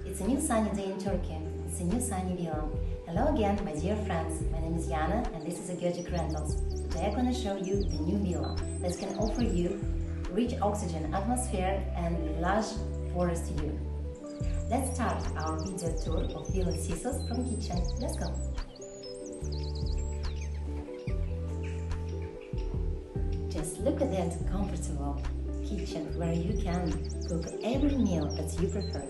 It's a new sunny day in Turkey. It's a new sunny villa. Hello again, my dear friends. My name is Yana and this is a Göcek rentals. Today I'm going to show you the new villa that can offer you rich oxygen atmosphere and lush forest view. Let's start our video tour of Villa Sisus from kitchen. Let's go! Just look at that comfortable kitchen where you can cook every meal that you prefer.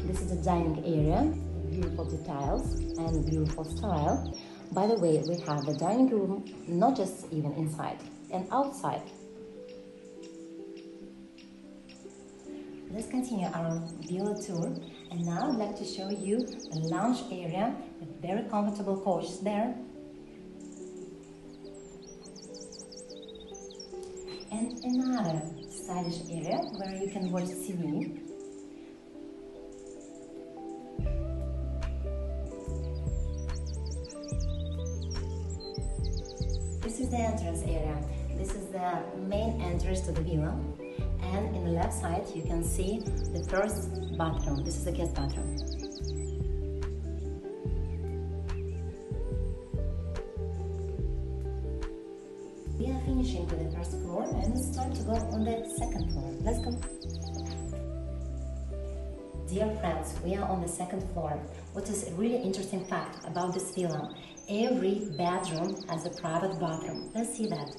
This is the dining area, beautiful details and beautiful style. By the way, we have the dining room not just even inside and outside. Let's continue our villa tour, and now I'd like to show you the lounge area with very comfortable couches there. And another stylish area where you can watch TV. This is the entrance area. This is the main entrance to the villa. And in the left side you can see the first bathroom. This is the guest bathroom. We are finishing with the first floor and it's time to go on the second floor. Let's go. Dear friends, we are on the second floor. What is a really interesting fact about this villa? Every bedroom has a private bathroom. Let's see that.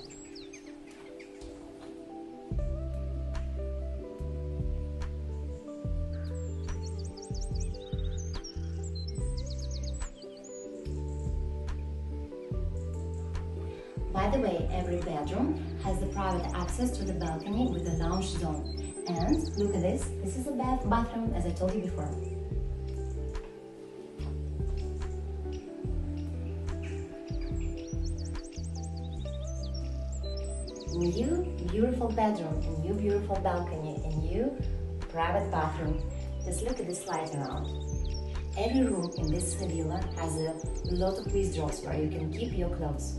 By the way, every bedroom has the private access to the balcony with the lounge zone. And look at this. This is a bathroom, as I told you before. New beautiful bedroom, a new beautiful balcony, a new private bathroom. Just look at the slide around. Every room in this villa has a lot of withdrawals where you can keep your clothes.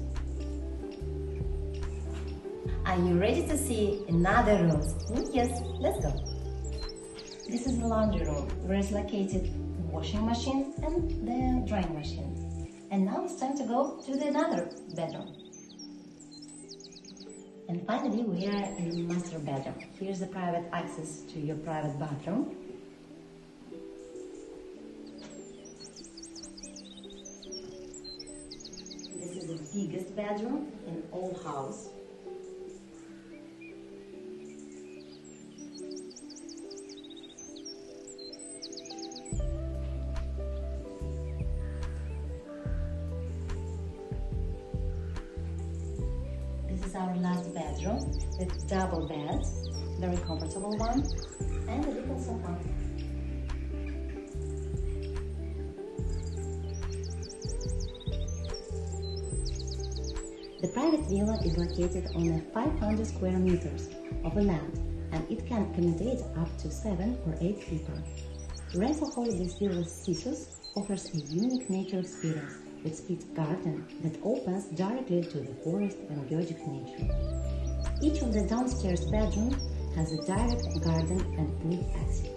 Are you ready to see another room? Yes, let's go. This is the laundry room where is located the washing machine and the drying machine. And now it's time to go to the another bedroom. And finally, we are in the master bedroom. Here's the private access to your private bathroom. This is the biggest bedroom in all house. This is our last bedroom with double beds, very comfortable one, and a little sofa. The private villa is located on 500 square meters of land, and it can accommodate up to 7 or 8 people. Rental Holidays Villa Sisus offers a unique nature experience with split garden that opens directly to the forest and Göcek nature. Each of the downstairs bedrooms has a direct garden and pool access.